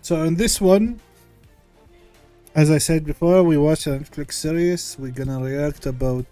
So in this one, as I said before, we watch a Netflix series. We're gonna react about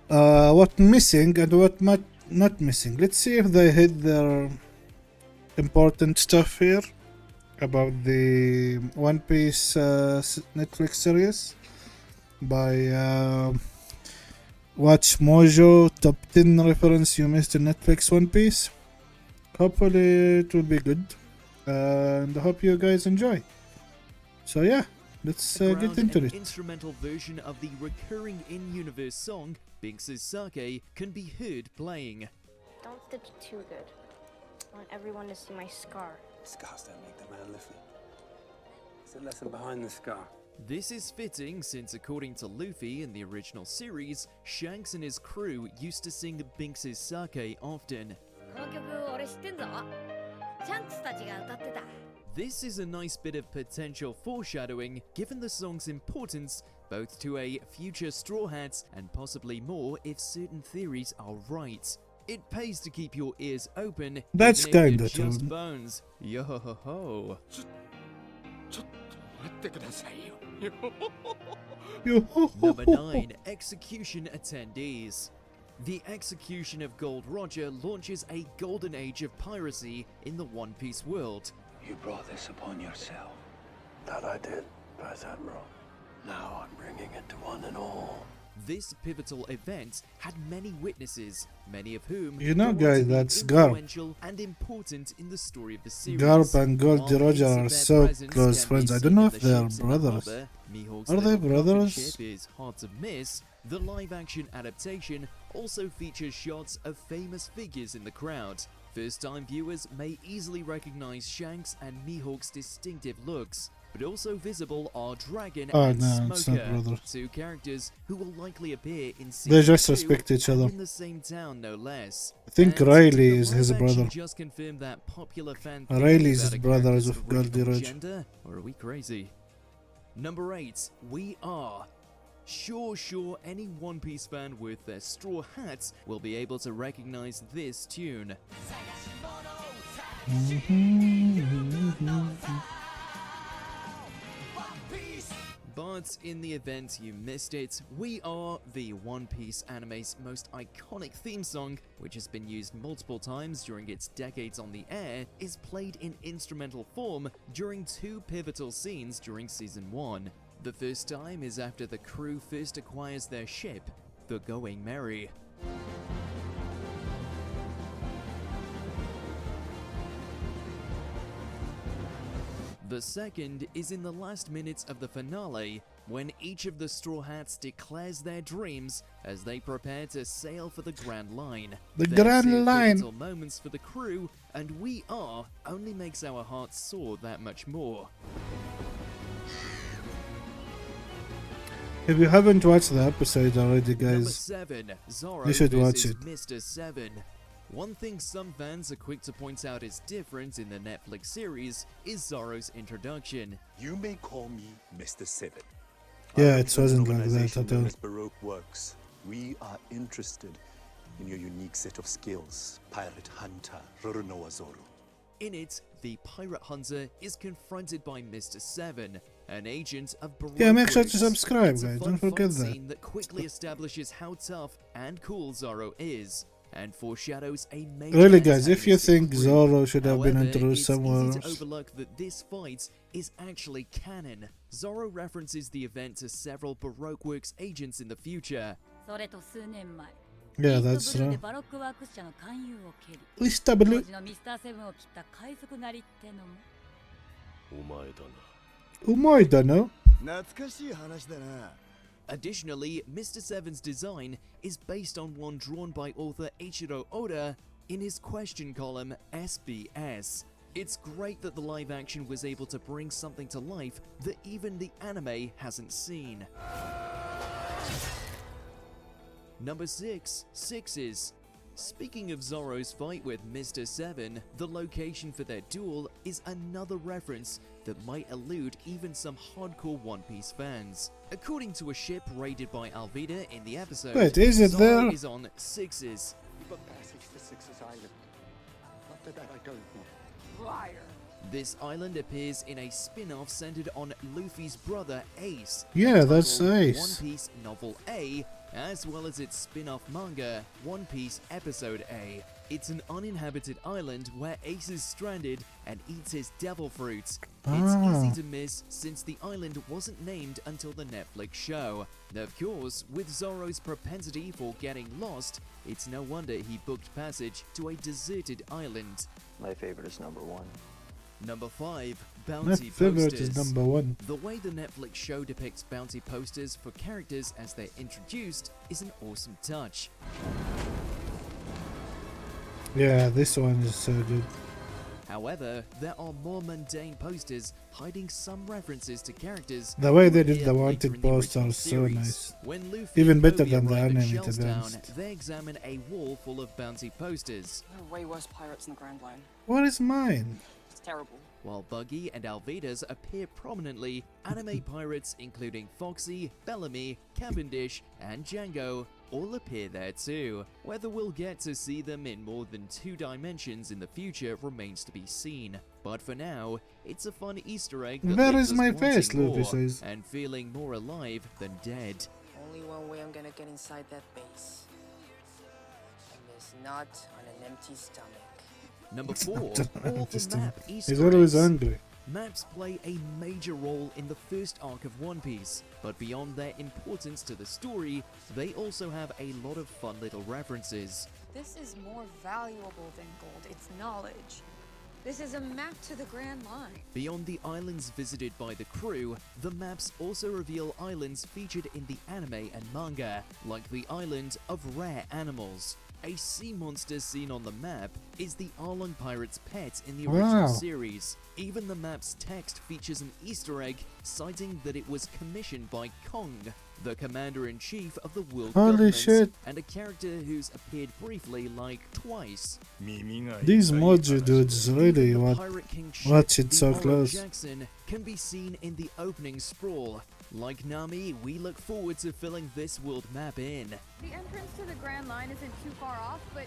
what missing and what not missing. Let's see if they hit their important stuff here about the One Piece Netflix series by Watch Mojo Top 10 reference you missed in Netflix One Piece. Hopefully it will be good, and I hope you guys enjoy. So yeah, let's get into it. Instrumental version of the recurring in-universe song Binks' Sake can be heard playing. Don't stitch it too good. I want everyone to see my scar. Scars don't make the man Luffy. It's a lesson behind the scar. This is fitting since, according to Luffy in the original series, Shanks and his crew used to sing Binks' Sake often. This is a nice bit of potential foreshadowing given the song's importance both to a future Straw Hats and possibly more if certain theories are right. It pays to keep your ears open. That's even if kinda they're just true. bones. Yo ho ho ho. Number 9. Execution attendees. The execution of Gold Roger launches a golden age of piracy in the One Piece world. You brought this upon yourself. That I did, Vice Admiral. Now I'm bringing it to one and all. This pivotal event had many witnesses, many of whom You know, go on to guys, be that's Garp. influential and important in the story of the series. Garp and Goldie While Roger hints of are their so presence close can be friends. I seen don't know in if the they're ships in the brothers. harbor, Mihawk's Are they little rocket brothers? ship is hard to miss. The live-action adaptation also features shots of famous figures in the crowd. First-time viewers may easily recognize Shanks and Mihawk's distinctive looks, but also visible are Dragon Oh, and no, it's not Smoker, brother. two characters who will likely appear in season They just 2 respect each and other. in the same town, no less. I think And Riley did is the his live action brother. just confirmed that popular fan theory Riley's about his a brother character's is of Goldie original Roger. gender, or are we crazy? Number 8, We Are. Sure, any One Piece fan with their straw hats will be able to recognize this tune. But in the event you missed it, We Are, the One Piece anime's most iconic theme song, which has been used multiple times during its decades on the air, is played in instrumental form during two pivotal scenes during Season 1. The first time is after the crew first acquires their ship, the Going Merry. The second is in the last minutes of the finale, when each of the Straw Hats declares their dreams as they prepare to sail for the Grand Line. The Their Grand two Line. pivotal moments for the crew, and We Are only makes our hearts soar that much more. If you haven't watched the episode already, Number guys, 7, Zoro you should watch versus it. Mr. 7. One thing some fans are quick to point out is different in the Netflix series is Zoro's introduction. You may call me Mr. Seven. Yeah, I it wasn't represent an like that organization at all. known as Baroque Works. We are interested in your unique set of skills, Pirate Hunter Roronoa Zoro. In it, the pirate hunter is confronted by Mr. 7, an agent of Baroque Yeah, make sure Works. to subscribe, It's a guys. fun Don't forget fight that. scene that quickly establishes how tough and cool Zoro is, and foreshadows a major Really, guys, if you antagonistic think group. Zoro should have been However, introduced it's somewhere easy to else, overlook that this fight is actually canon. Zoro references the event to several Baroque Works agents in the future. yeah, that's true. Lista Blue. Umoida, no? Additionally, Mr. Seven's design is based on one drawn by author Eiichiro Oda in his question column SBS. It's great that the live action was able to bring something to life that even the anime hasn't seen. Number 6, Sixes. Speaking of Zoro's fight with Mr. 7, the location for their duel is another reference that might elude even some hardcore One Piece fans. According to a ship raided by Alvida in the episode, Wait, is it Zoro there? is on Sixes. The passage to Six's Island. After that, I don't know. Liar! This island appears in a spin-off centered on Luffy's brother Ace. Yeah, that's entitled Ace. One Piece Novel A, as well as its spin-off manga, One Piece Episode A. It's an uninhabited island where Ace is stranded and eats his devil fruits. It's easy to miss since the island wasn't named until the Netflix show. Of course, with Zoro's propensity for getting lost, it's no wonder he booked passage to a deserted island. My favorite is number 1. Number 5. My Bounty favorite posters. is number 1. The way the Netflix show depicts bounty posters for characters as they're introduced is an awesome touch. Yeah, this one is so good. However, there are more mundane posters hiding some references to characters. The way they who did the appear later wanted in the poster original is so series. nice. When Luffy Even and better Kobe than the arrive in anime, to be Shellstown, honest. they examine a wall full of bounty posters. There are way worse pirates in the Grand Line. What is mine? It's terrible. While Buggy and Alvidas appear prominently, anime pirates including Foxy, Bellamy, Cavendish, and Django all appear there too. Whether we'll get to see them in more than 2 dimensions in the future remains to be seen. But for now, it's a fun Easter egg that Where leaves is us my wanting face, Luffy more says. and feeling more alive than dead. Only one way I'm gonna get inside that base. And it's not on an empty stomach. Number 4. All Just the map Easter He's always eggs. hungry. Maps play a major role in the first arc of One Piece, but beyond their importance to the story, they also have a lot of fun little references. This is more valuable than gold. It's knowledge. This is a map to the Grand Line. Beyond the islands visited by the crew, the maps also reveal islands featured in the anime and manga, like the island of rare animals. A sea monster seen on the map is the Arlong Pirate's pet in the original Wow. series. Even the map's text features an Easter egg citing that it was commissioned by Conq, the commander-in-chief of the world Holy government, shit. and a character who's appeared briefly like twice. These Mojo dudes really Even the what Pirate King ship, watch it the so Olive close. Jackson, can be seen in the opening sprawl. Like Nami, we look forward to filling this world map in. The entrance to the Grand Line isn't too far off, but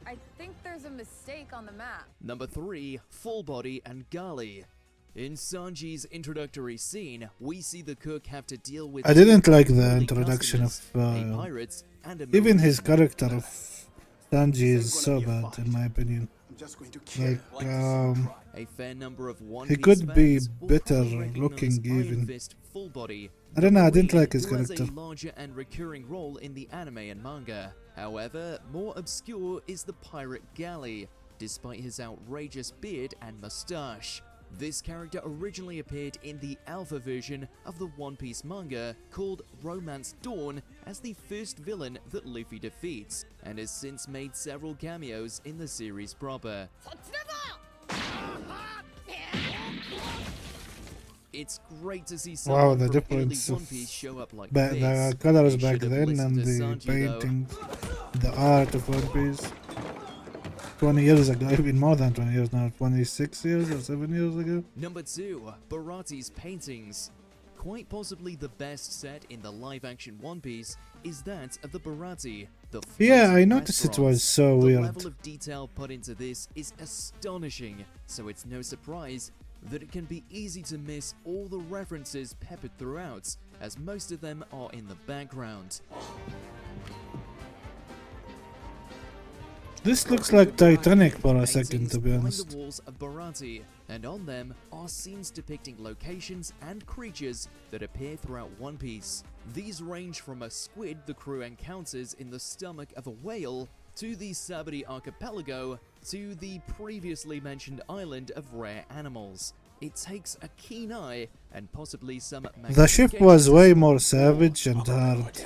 I think there's a mistake on the map. Number 3. Full Body and Gali. In Sanji's introductory scene, we see the cook have to deal with I didn't like the early introduction of customers, a pirates and a even his marine. character of Sanji is so bad in my opinion. Like A fair number of One He Piece could be fans will better probably recognize looking Iron even. Fist Full Body. I don't know, I didn't like his who has character. a larger and recurring role in the anime and manga. However, more obscure is the pirate Gali, despite his outrageous beard and mustache. This character originally appeared in the alpha version of the One Piece manga called Romance Dawn as the first villain that Luffy defeats, and has since made several cameos in the series proper. It's great to see Wow, someone the from difference early One of Piece show up like the this. colors They back should have then listened and to the Sanji, though. painting, the art of One Piece. 20 years ago, even more than 20 years now, 26 years or 7 years ago. Number 2. Barati's paintings. Quite possibly the best set in the live-action One Piece is that of the Barati, the Yeah, floating I noticed it was restaurants. so The weird. level of detail put into this is astonishing, so it's no surprise that it can be easy to miss all the references peppered throughout, as most of them are in the background. This looks like Titanic for a Paintings second, to be line honest. the walls of Barati, and on them are scenes depicting locations and creatures that appear throughout One Piece. These range from a squid the crew encounters in the stomach of a whale, to the Sabati archipelago, to the previously mentioned island of rare animals. It takes a keen eye and possibly some The ship was magnification way to more spot all. savage and hard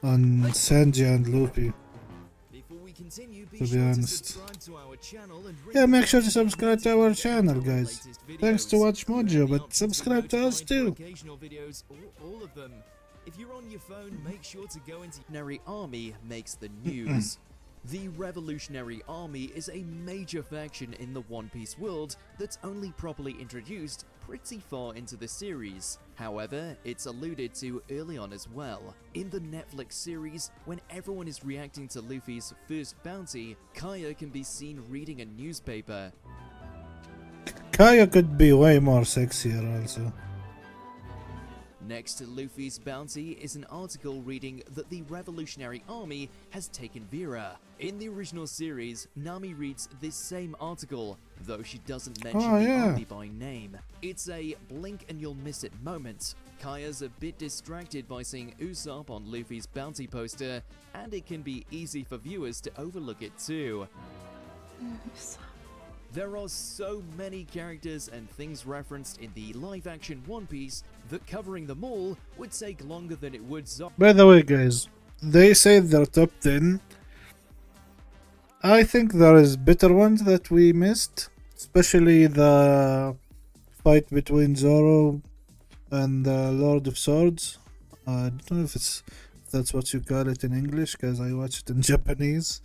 on Sanji and Luffy. Before we continue, be To be sure honest. subscribe to our channel and ring Yeah, the make sure bell to subscribe to our channel, guys. latest Thanks to videos. Watch Mojo, Turn the but options subscribe to us notified too. for occasional videos or all of them. If you're on your phone, make sure to go into Revolutionary Army makes the news. The Revolutionary Army is a major faction in the One Piece world that's only properly introduced pretty far into the series. However, it's alluded to early on as well. In the Netflix series, when everyone is reacting to Luffy's first bounty, Kaya can be seen reading a newspaper. Kaya could be way more sexier also. Next to Luffy's bounty is an article reading that the Revolutionary Army has taken Vera. In the original series, Nami reads this same article, though she doesn't mention the army by name. It's a blink and you'll miss it moment. Kaya's a bit distracted by seeing Usopp on Luffy's bounty poster, and it can be easy for viewers to overlook it too. There are so many characters and things referenced in the live-action One Piece that covering them all would take longer than it would Zoro. By the way, guys, they say they're top 10. I think there is better ones that we missed, especially the fight between Zoro and the Lord of Swords. I don't know if that's what you call it in English, because I watched it in Japanese.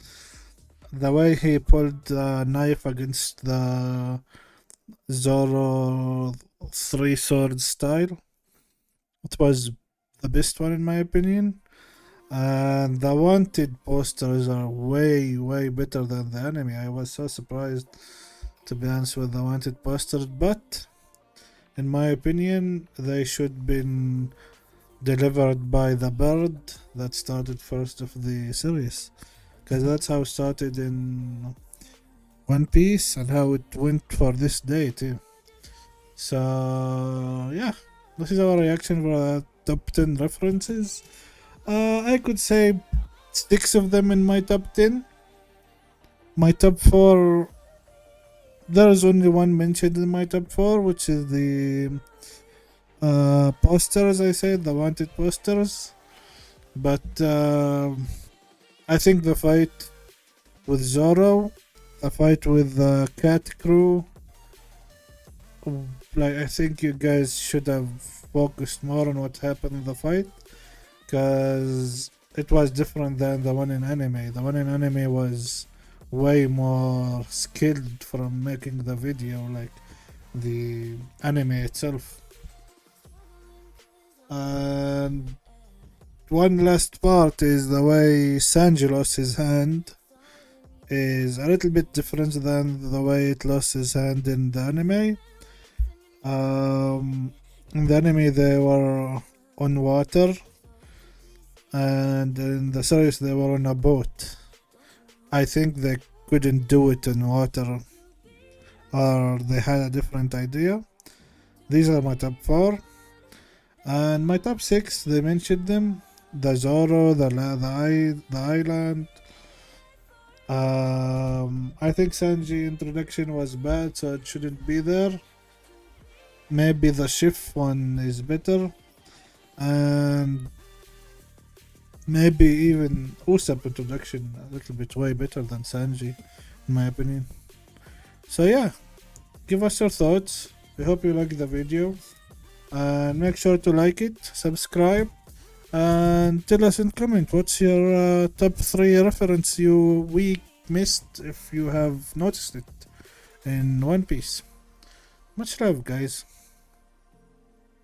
The way he pulled the knife against the Zoro three swords style, it was the best one in my opinion. And the wanted posters are way better than the anime. I was so surprised, to be honest, with the wanted posters, but in my opinion they should been delivered by the bird that started first of the series, because that's how it started in One Piece and how it went for this day too. So yeah, this is our reaction for the top 10 references. I could say 6 of them in my top 10. My top 4, there is only one mentioned in my top 4, which is the posters. I said the wanted posters, but I think the fight with Zoro, the fight with the cat crew, like, I think you guys should have focused more on what happened in the fight, because it was different than the one in anime. The one in anime was way more skilled from making the video, like the anime itself. And one last part is the way Sanji lost his hand is a little bit different than the way it lost his hand in the anime. In the anime they were on water, and in the series they were on a boat. I think they couldn't do it in water, or they had a different idea. These are my top 4. And my top 6, they mentioned them: the Zoro, the island. I think Sanji introduction was bad, so it shouldn't be there. Maybe the Shift one is better, and maybe even Usopp introduction a little bit way better than Sanji, in my opinion. So yeah, give us your thoughts. We hope you like the video, and make sure to like it, subscribe, and tell us in comment what's your top 3 reference we missed, if you have noticed it in One Piece. Much love, guys.